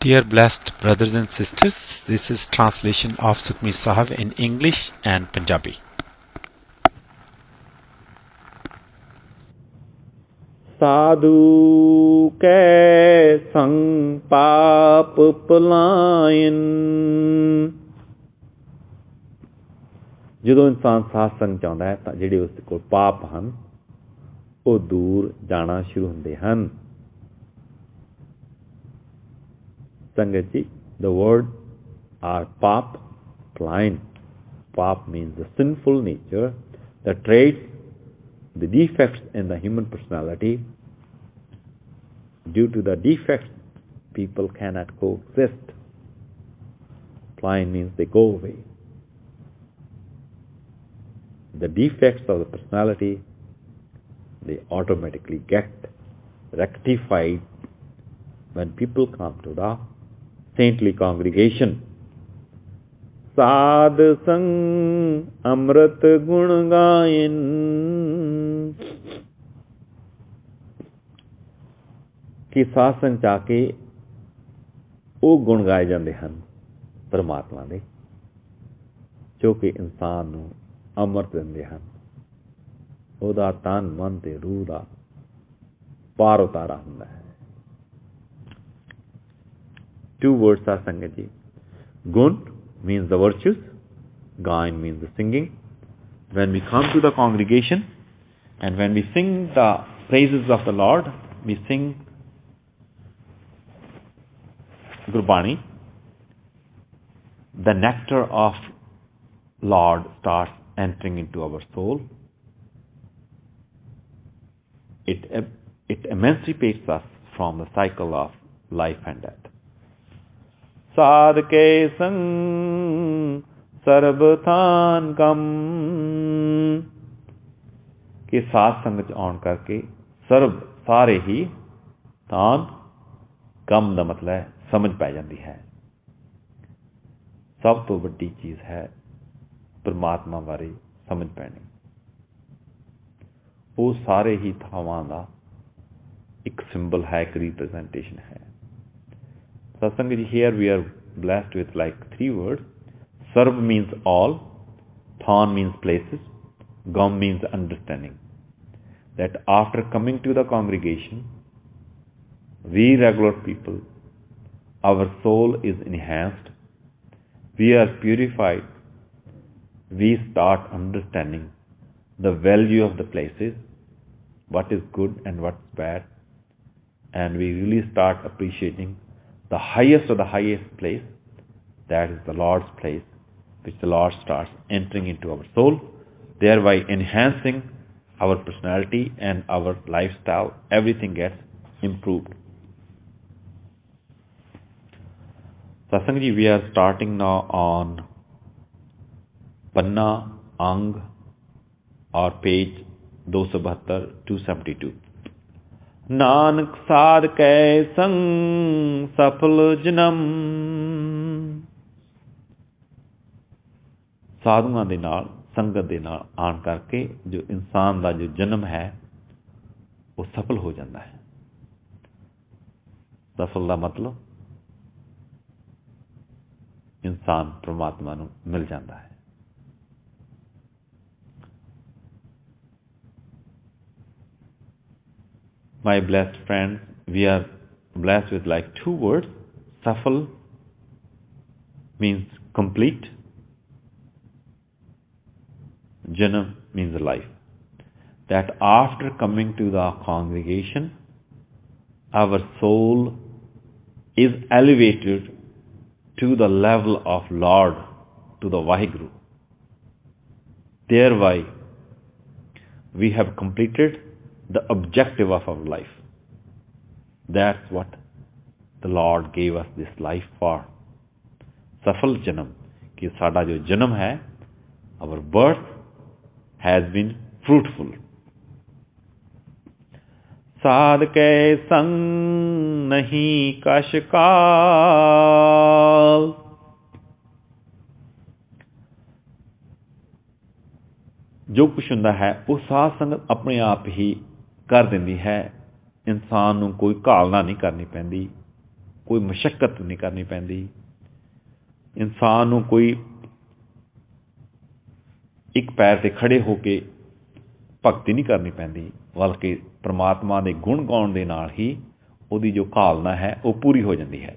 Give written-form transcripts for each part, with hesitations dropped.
Dear blessed brothers and sisters, this is translation of Sukhmeer Sahib in English and Punjabi. साधु कै संग पाप पलायन। ਜਦੋਂ ਇਨਸਾਨ ਸਾਧ ਸੰਗ ਚਾਹੁੰਦਾ ਹੈ ਤਾਂ ਜਿਹੜੇ ਉਸ ਕੋਲ ਪਾਪ ਹਨ ਉਹ ਦੂਰ ਜਾਣਾ ਸ਼ੁਰੂ ਹੁੰਦੇ ਹਨ। ਸੰਗਤ ਜੀ, the word are pap, palayan. Pap means the sinful nature, the traits, the defects in the human personality. Due to the defects, people cannot coexist. Palayan means they go away. The defects of the personality, they automatically get rectified when people come to the saintly congregation. साध संग अमृत गुण गायन। कि साध संग चा के ਉਹ ਗੁਣ ਗਾਏ ਜਾਂਦੇ ਹਨ ਪਰਮਾਤਮਾ ਦੇ, ਜੋ ਕਿ ਇਨਸਾਨ ਨੂੰ ਅੰਮ੍ਰਿਤ ਦਿੰਦੇ ਹਨ, ਉਹਦਾ ਤਨ ਮਨ ਤੇ ਰੂਹ ਦਾ ਪਾਰ ਉਤਾਰਾ ਹੁੰਦਾ ਹੈ। Two words are Sangat ji. Gun means the virtues, Gayan means the singing. When we come to the congregation and when we sing the praises of the Lord, we sing Gurbani, the nectar of Lord starts entering into our soul. It emancipates us from the cycle of life and death. साध के संग सर्वथान कम। कि साध संग च आउण करके सर्व सारे ही थान कम ਦਾ ਮਤਲਬ ਹੈ ਸਮਝ ਪੈ ਜਾਂਦੀ ਹੈ। ਸਭ ਤੋਂ ਵੱਡੀ ਚੀਜ਼ ਹੈ ਪਰਮਾਤਮਾ ਬਾਰੇ ਸਮਝ ਪੈਣੀ। ਉਹ ਸਾਰੇ ਹੀ ਥਾਵਾਂ ਦਾ ਇੱਕ ਸਿੰਬਲ ਹੈ, ਇੱਕ ਰਿਪਰੈਜ਼ੈਂਟੇਸ਼ਨ ਹੈ। Satsang ji, here we are blessed with like three words. Sarv means all, Than means places, Gam means understanding. That after coming to the congregation, we regular people, our soul is enhanced, we are purified, we start understanding the value of the places, what is good and what's bad, and we really start appreciating the highest of the highest place, that is the Lord's place, which the Lord starts entering into our soul, thereby enhancing our personality and our lifestyle. Everything gets improved. Satsang ji, we are starting now on Panna Ang or page 272, 272. Nanak ਸਾਧ ਕੈ ਸੰਗ ਸਫਲ ਜਨਮ। ਸਾਧੂਆਂ ਦੇ ਨਾਲ, ਸੰਗਤ ਦੇ ਨਾਲ ਆਣ ਕਰਕੇ ਜੋ ਇਨਸਾਨ ਦਾ ਜੋ ਜਨਮ ਹੈ ਉਹ ਸਫਲ ਹੋ ਜਾਂਦਾ ਹੈ। ਸਫਲ ਦਾ ਮਤਲਬ ਇਨਸਾਨ ਪਰਮਾਤਮਾ ਨੂੰ ਮਿਲ ਜਾਂਦਾ ਹੈ। My blessed friends, we are blessed with like two words. Safal means complete. Janam means life. That after coming to the congregation, our soul is elevated to the level of Lord, to the Vaheguru. Thereby, we have completed the objective of our life. That's what the Lord gave us this life for. Safal Janam, कि साडा जो जन्म है, our birth has been fruitful. साध के संग नहीं कश काल। जो कुछ ਹੁੰਦਾ ਹੈ ਉਹ ਸਾਧ ਸੰਗਤ ਆਪਣੇ ਆਪ ਹੀ ਕਰ ਦਿੰਦੀ ਹੈ। ਇਨਸਾਨ ਨੂੰ ਕੋਈ ਘਾਲਣਾ ਨਹੀਂ ਕਰਨੀ ਪੈਂਦੀ, ਕੋਈ ਮੁਸ਼ੱਕਤ ਨਹੀਂ ਕਰਨੀ ਪੈਂਦੀ, ਇਨਸਾਨ ਨੂੰ ਕੋਈ ਇੱਕ ਪੈਰ ਤੇ ਖੜੇ ਹੋ ਕੇ ਭਗਤੀ ਨਹੀਂ ਕਰਨੀ ਪੈਂਦੀ, ਬਲਕਿ ਪ੍ਰਮਾਤਮਾ ਦੇ ਗੁਣ ਗਾਉਣ ਦੇ ਨਾਲ ਹੀ ਉਹਦੀ ਜੋ ਕਾਲਨਾ ਹੈ ਉਹ ਪੂਰੀ ਹੋ ਜਾਂਦੀ ਹੈ।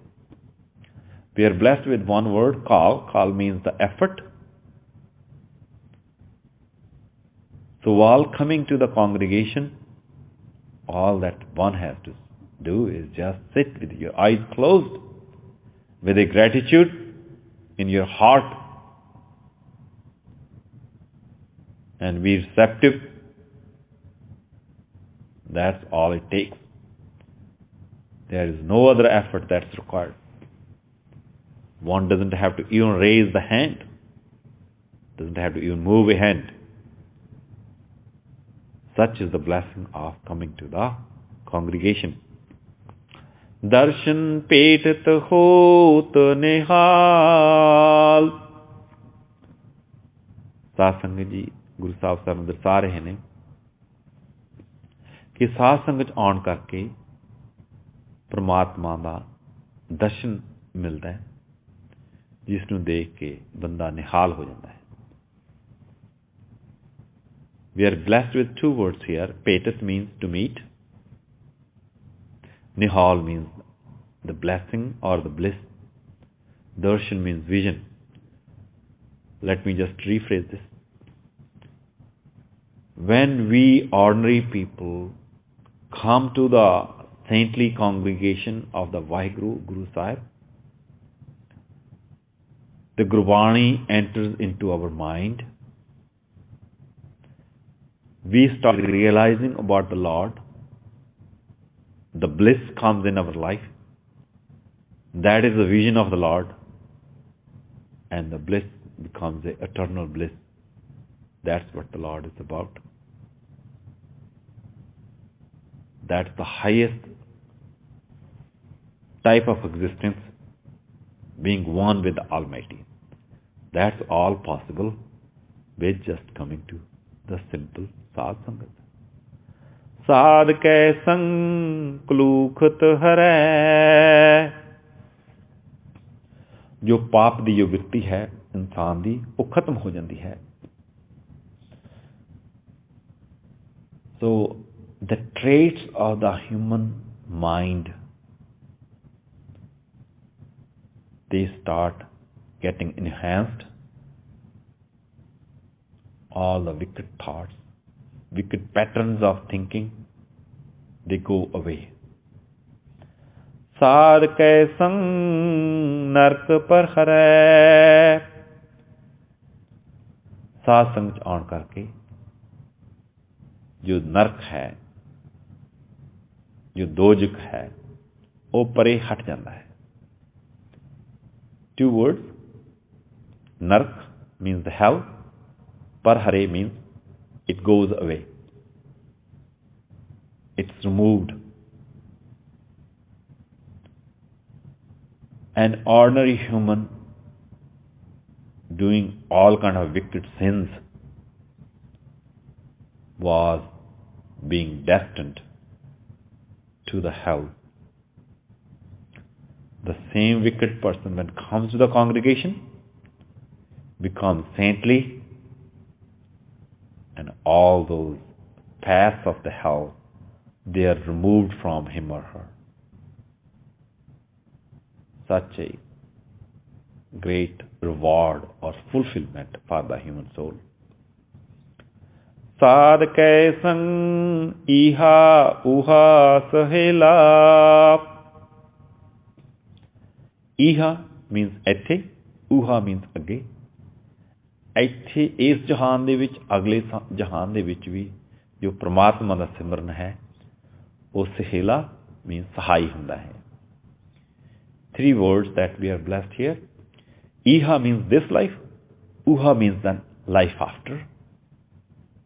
We are blessed with one word, call. Call means the effort. So while coming to the congregation, all that one has to do is just sit with your eyes closed, with a gratitude in your heart, and be receptive. That's all it takes. There is no other effort that's required. One doesn't have to even raise the hand, doesn't have to even move a hand. Such is the blessing of coming to the congregation. Darshan petat hot nihal. ਸਾਧ ਸੰਗਤ ਜੀ ਗੁਰੂ ਸਾਹਿਬ ਸਾਨੂੰ ਦਰਸਾ ਰਹੇ ਨੇ ਕਿ ਸਾਧ ਸੰਗਤ 'ਚ ਆਉਣ ਕਰਕੇ ਪ੍ਰਮਾਤਮਾ ਦਾ ਦਰਸ਼ਨ ਮਿਲਦਾ ਹੈ, ਜਿਸ ਨੂੰ ਦੇਖ ਕੇ ਬੰਦਾ ਨਿਹਾਲ ਹੋ ਜਾਂਦਾ ਹੈ। We are blessed with two words here. Petat means to meet. Nihal means the blessing or the bliss. Darshan means vision. Let me just rephrase this. When we ordinary people come to the saintly congregation of the Vaheguru, Guru Sahib, the Gurbani enters into our mind. We start realizing about the Lord. The bliss comes in our life. That is the vision of the Lord. And the bliss becomes an eternal bliss. That's what the Lord is about. That's the highest type of existence, being one with the Almighty. That's all possible with just coming to the simple Sadh Sangat. Sadh ke sang klukhat harai. जो पाप दी जो वृत्ति है इंसान दी वो खत्म हो जाती है। So the traits of the human mind, they start getting enhanced. All the wicked thoughts, wicked patterns of thinking, they go away. साध कै संग नरक पर हरै। साध संग च आउण करके जो नरक है, जो दोजक है, वो परे हट जाता है। Two words, nark means the hell, parhare means it goes away, it's removed. An ordinary human doing all kind of wicked sins was being destined to the hell. The same wicked person, when comes to the congregation, becomes saintly, and all those paths of the hell, they are removed from him or her. Such a great reward or fulfillment for the human soul. Sadh ke sang iha uha sahela. Iha means ਇੱਥੇ, uha means ਅੱਗੇ। ਇੱਥੇ ਇਸ ਜਹਾਨ ਦੇ ਵਿੱਚ, ਅਗਲੇ ਜਹਾਨ ਦੇ ਵਿੱਚ ਵੀ ਜੋ ਪ੍ਰਮਾਤਮਾ ਦਾ ਸਿਮਰਨ ਹੈ ਉਹ ਸਹੇਲਾ means ਸਹਾਈ ਹੁੰਦਾ ਹੈ। Three words that we are blessed here. Iha means this life, uha means the life after,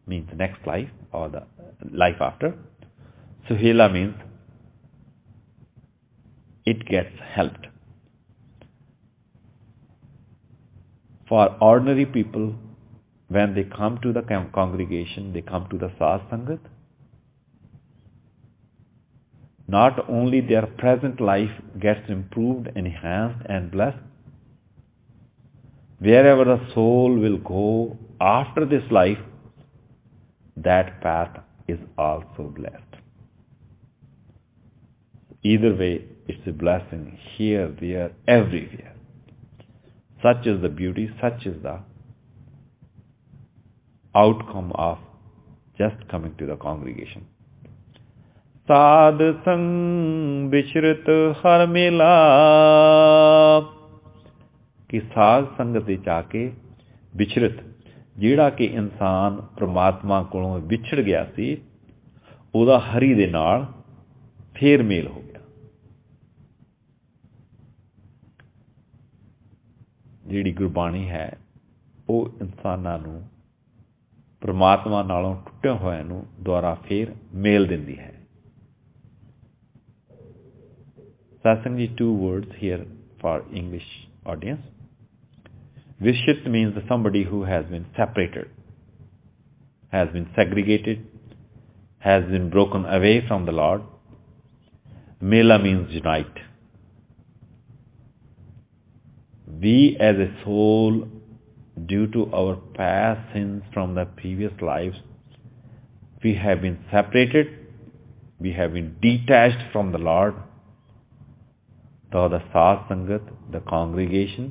means the next life or the life after. Suhela means it gets helped. For ordinary people, when they come to the congregation, they come to the Sadh Sangat, not only their present life gets improved, enhanced, and blessed, wherever the soul will go after this life, that path is also blessed. Either way, it's a blessing here, there, everywhere. Such is the beauty, such is the outcome of just coming to the congregation. Sad sang bishrit har mela, कि साध संगत विच आके विचरत ਜਿਹੜਾ ਕਿ ਇਨਸਾਨ ਪ੍ਰਮਾਤਮਾ ਕੋਲੋਂ ਵਿਛੜ ਗਿਆ ਸੀ, ਉਹਦਾ ਹਰੀ ਦੇ ਨਾਲ ਫੇਰ ਮੇਲ ਹੋ ਗਿਆ। ਜਿਹੜੀ ਗੁਰਬਾਣੀ ਹੈ ਉਹ ਇਨਸਾਨਾਂ ਨੂੰ ਪ੍ਰਮਾਤਮਾ ਨਾਲੋਂ ਟੁੱਟੇ ਹੋਇਆਂ ਨੂੰ ਦੁਆਰਾ ਫੇਰ ਮੇਲ ਦਿੰਦੀ ਹੈ। Satsang ji, 2 words here for English audience. Vishit means somebody who has been separated, has been segregated, has been broken away from the Lord. Mela means unite. We as a soul, due to our past sins from the previous lives, we have been separated, we have been detached from the Lord. So the Sad Sangat, the congregation,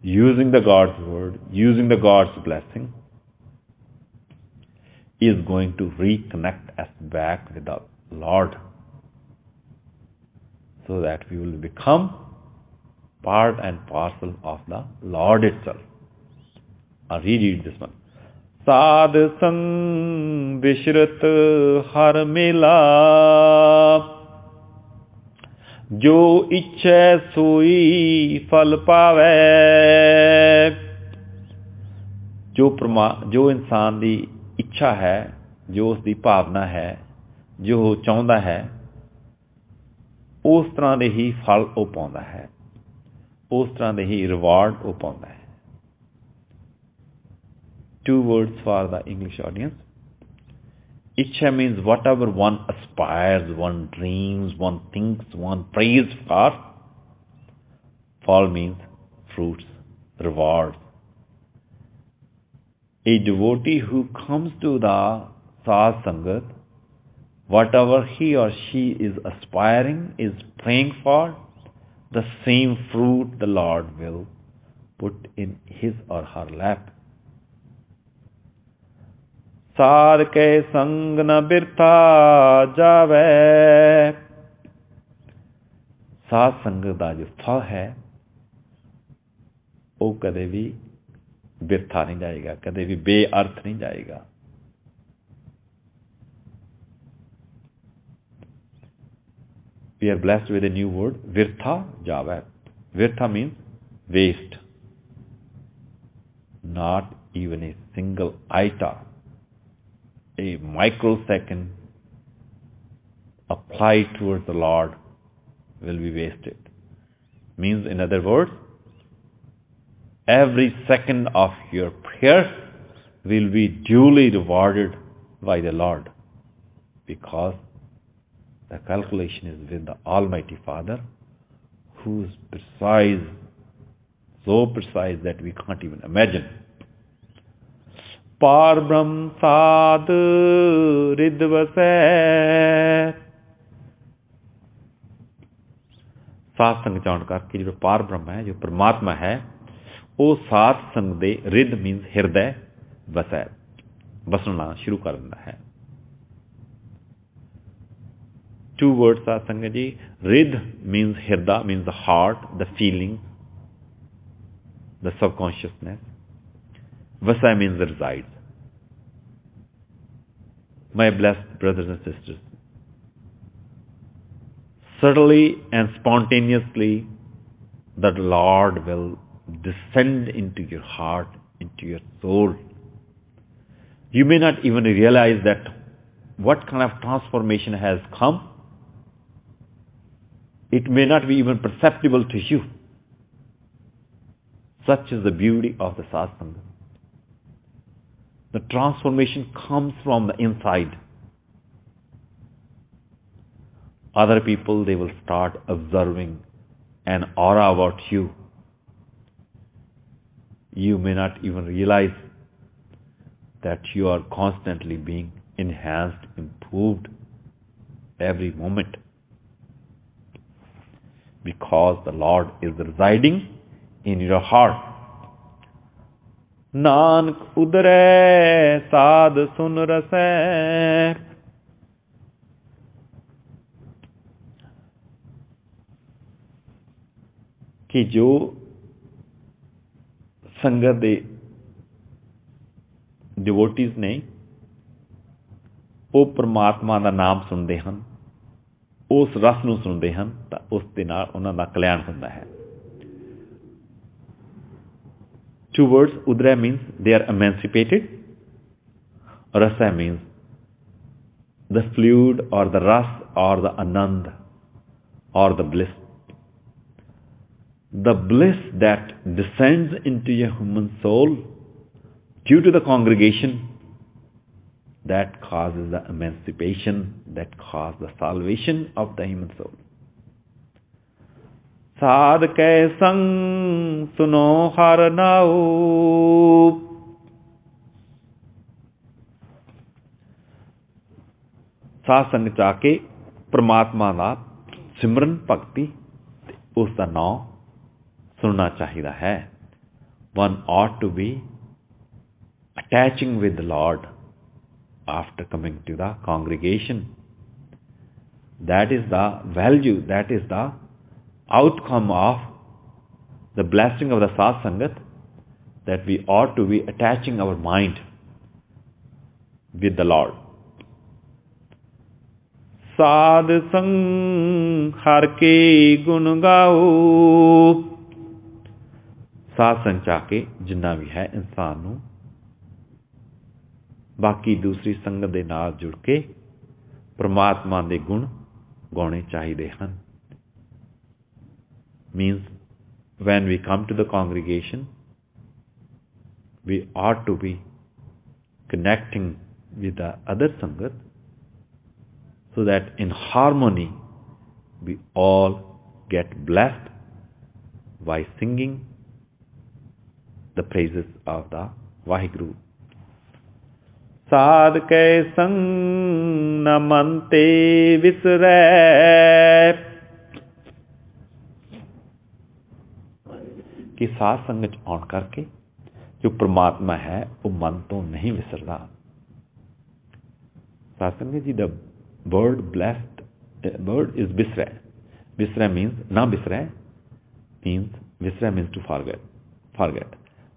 using the God's word, using the God's blessing, is going to reconnect us back with the Lord, so that we will become part and parcel of the Lord itself. I'll read this one. Sad sang bishrat har mela, जो इच्छै सोई फल पावै। जो इंसान ਦੀ ਇੱਛਾ ਹੈ, ਜੋ ਉਸ ਦੀ ਭਾਵਨਾ ਹੈ, ਜੋ ਉਹ ਚਾਹੁੰਦਾ ਹੈ, ਉਸ ਤਰ੍ਹਾਂ ਦੇ ਹੀ ਫਲ ਉਹ ਪਾਉਂਦਾ ਹੈ, ਉਸ ਤਰ੍ਹਾਂ ਦੇ ਹੀ ਰਿਵਾਰਡ ਉਹ ਪਾਉਂਦਾ ਹੈ। 2 words for the English audience. Ichha means whatever one aspires, one dreams, one thinks, one prays for. Fall means fruits, rewards. A devotee who comes to the Sad Sangat, whatever he or she is aspiring, is praying for, the same fruit the Lord will put in his or her lap. साध के संग न बिरथा जावे। साध संगत ਦਾ ਜੋ ਫਲ ਹੈ ਉਹ ਕਦੇ ਵੀ ਬਿਰਥਾ ਨਹੀਂ ਜਾਏਗਾ, ਕਦੇ ਵੀ ਬੇਅਰਥ ਨਹੀਂ ਜਾਏਗਾ। We are blessed with a new word, virtha java. Virtha means waste, not even a single iota, a microsecond applied towards the Lord will be wasted. Means, in other words, every second of your prayer will be duly rewarded by the Lord, because the calculation is with the Almighty Father, who is precise, so precise that we can't even imagine. पार ब्रह्म साध rhythm वसै। साध संग जान करके जो पार ब्रह्म है, जो परमात्मा है, वो साध संग दे रिद मीन्स हृदय वसै, बसना शुरू कर दिंदा है। 2 words साध संग जी. Rid means hirda, means the heart, the feeling, the subconsciousness. Vasa means resides. My blessed brothers and sisters, subtly and spontaneously the Lord will descend into your heart, into your soul. You may not even realize that what kind of transformation has come. It may not be even perceptible to you. Such is the beauty of the satsanga. The transformation comes from the inside. other people, they will start observing an aura about you. You may not even realize that you are constantly being enhanced, improved every moment, because the Lord is residing in your heart. Nanak udare sad sun rasai. कि जो संगत दे devotees ने ਉਹ ਪਰਮਾਤਮਾ ਦਾ ਨਾਮ ਸੁਣਦੇ ਹਨ, ਉਸ ਰਸ ਨੂੰ ਸੁਣਦੇ ਹਨ, ਤਾਂ ਉਸ ਦੇ ਨਾਲ ਉਹਨਾਂ ਦਾ ਕਲਿਆਣ ਹੁੰਦਾ ਹੈ. Two words, udra means they are emancipated, rasa means the fluid or the ras or the anand or the bliss. The bliss that descends into a human soul due to the congregation, that causes the emancipation, that causes the salvation of the human soul. Sadh ke sang suno har nao. ਸਾਧ ਸੰਗ ਚ ਆ ਕੇ ਪ੍ਰਮਾਤਮਾ ਦਾ ਸਿਮਰਨ ਭਗਤੀ ਤੇ ਉਸ ਦਾ ਨਾਮ ਸੁਣਨਾ ਚਾਹੀਦਾ ਹੈ. One ought to be attaching with the Lord after coming to the congregation. That is the value, that is the outcome of the blessing of the Sadh Sangat, that we ought to be attaching our mind with the Lord. Sadh sang har ke gun gao. ਸਾਧ ਸੰਗ ਚ ਆ ਕੇ ਜਿੰਨਾ ਵੀ ਹੈ ਇਨਸਾਨ ਨੂੰ ਬਾਕੀ ਦੂਸਰੀ ਸੰਗਤ ਦੇ ਨਾਲ ਜੁੜ ਕੇ ਪ੍ਰਮਾਤਮਾ ਦੇ ਗੁਣ ਗਾਉਣੇ ਚਾਹੀਦੇ ਹਨ. Means when we come to the congregation, we ought to be connecting with the other sangat so that in harmony we all get blessed by singing the praises of the Vaheguru. Sadh ke sang namante visre. कि साध संगत आउण करके जो परमात्मा है वो मन तो नहीं विसरदा. साध संगत जी, the word blessed, word is bisra. Bisra means na bisra, means visra means to forget.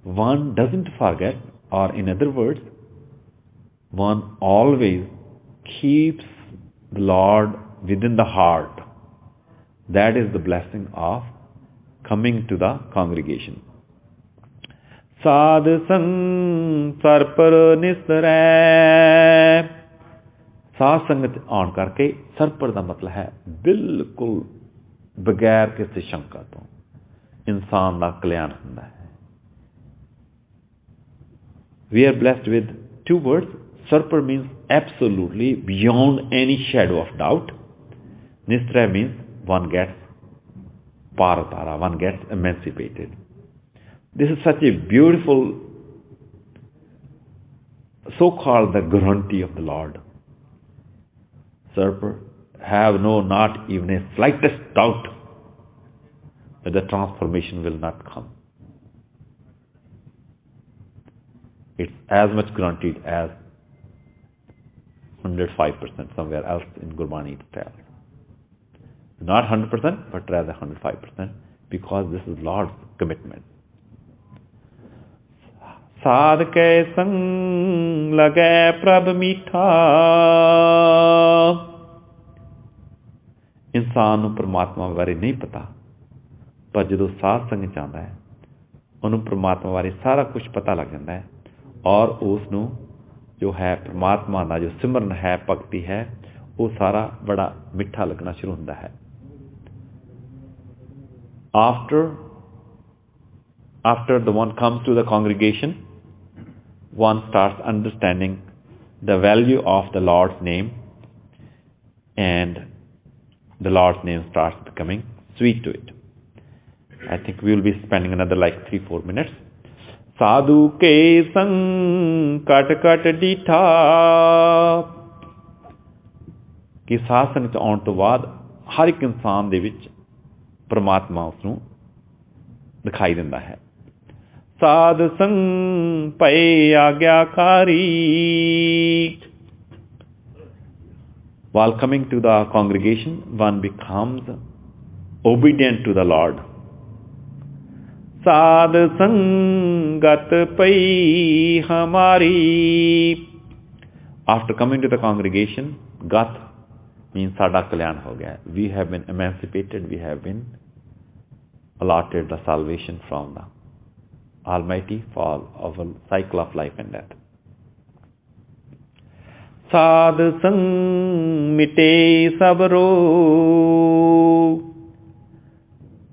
One doesn't forget, or in other words, one always keeps the Lord within the heart. That is the blessing of coming to the congregation. Sadh sang sarpar nisre. साध संगत आउण करके सरपर ਦਾ ਮਤਲਬ ਹੈ ਬਿਲਕੁਲ ਬਗੈਰ ਕਿਸੇ ਸ਼ੰਕਾ ਤੋਂ ਇਨਸਾਨ ਦਾ ਕਲਿਆਣ ਹੁੰਦਾ ਹੈ. We are blessed with two words. Sarpar means absolutely beyond any shadow of doubt. Nistra means one gets paratara, one gets emancipated. This is such a beautiful, so-called the guarantee of the Lord. Sarpar, have not even a slightest doubt that the transformation will not come. It's as much guaranteed as 105% somewhere else in Gurbani it tells. Not 100%, but rather 105%, because this is Lord's commitment. Sadh ke sang lage prab meetha. ਇਨਸਾਨ ਨੂੰ ਪਰਮਾਤਮਾ ਬਾਰੇ ਨਹੀਂ ਪਤਾ, ਪਰ ਜਦੋਂ ਸਾਧ ਸੰਗ ਚ ਆਉਂਦਾ ਹੈ ਉਹਨੂੰ ਪਰਮਾਤਮਾ ਬਾਰੇ ਸਾਰਾ ਕੁਝ ਪਤਾ ਲੱਗ ਜਾਂਦਾ ਹੈ, ਔਰ ਉਸ ਨੂੰ ਜੋ ਹੈ ਪਰਮਾਤਮਾ ਦਾ ਜੋ ਸਿਮਰਨ ਹੈ, ਭਗਤੀ ਹੈ, ਉਹ ਸਾਰਾ ਬੜਾ ਮਿੱਠਾ ਲੱਗਣਾ ਸ਼ੁਰੂ ਹੁੰਦਾ ਹੈ. After the one comes to the congregation, one starts understanding the value of the Lord's name and the Lord's name starts becoming sweet to it. I think we will be spending another like 3-4 minutes. Sadhu ke sang kat kat ditha, कि ਸਾਧ ਸੰਗਤ ਆਉਣ ਤੋਂ ਬਾਅਦ ਹਰ ਇੱਕ ਇਨਸਾਨ ਦੇ ਵਿੱਚ ਪਰਮਾਤਮਾ ਉਸ ਨੂੰ ਦਿਖਾਈ ਦਿੰਦਾ ਹੈ. ਸਾਧ ਸੰਗ ਪਏ ਆਗਿਆਕਾਰੀ. While coming to the congregation, one becomes obedient to the Lord. साध संगत पई हमारी. After coming to the congregation, gat means sada kalyan ho gaya. We have been emancipated, we have been allotted the salvation from the Almighty for our cycle of life and death. साध संग मिटे सब रोग,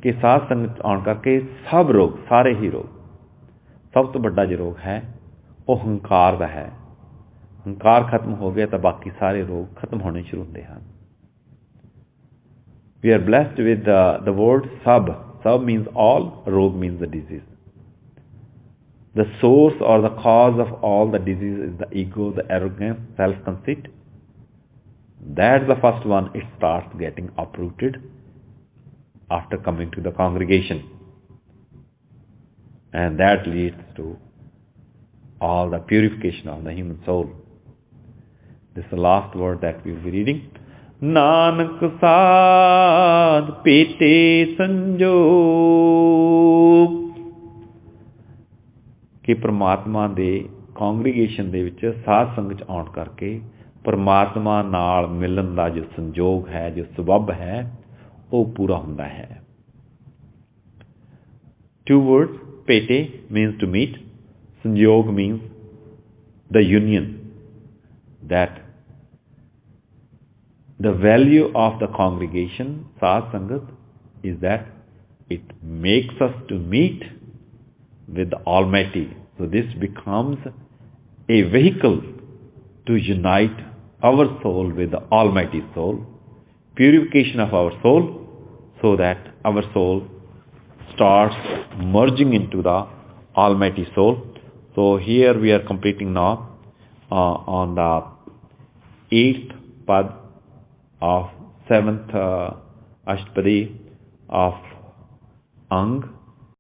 कि साध संगत आउण करके सब रोग, सारे ही रोग, सब तो बड़ा जो रोग है वो हंकार का है. हंकार खत्म हो गया तो बाकी सारे रोग खत्म होने शुरू होते हैं. We are blessed with the word sab. Sab means all, rog means the disease. The source or the cause of all the disease is the ego, the arrogance, self-conceit. That's the first one. It starts getting uprooted after coming to the congregation. And that leads to all the purification of the human soul. This is the last word that we will be reading. Nanak saad pete sanjog, कि परमात्मा दे congregation दे विच साध संगत आउण करके परमात्मा नाल मिलन दा जो संजोग है, जो सबब है, वो पूरा हुंदा है. Two words, pete means to meet, sanjog means the union. That the value of the congregation, Saad Sangat, is that it makes us to meet with the Almighty. So this becomes a vehicle to unite our soul with the Almighty soul, purification of our soul, so that our soul starts merging into the Almighty soul. So here we are completing now on the 8th pad of 7th Ashtapadi of Ang.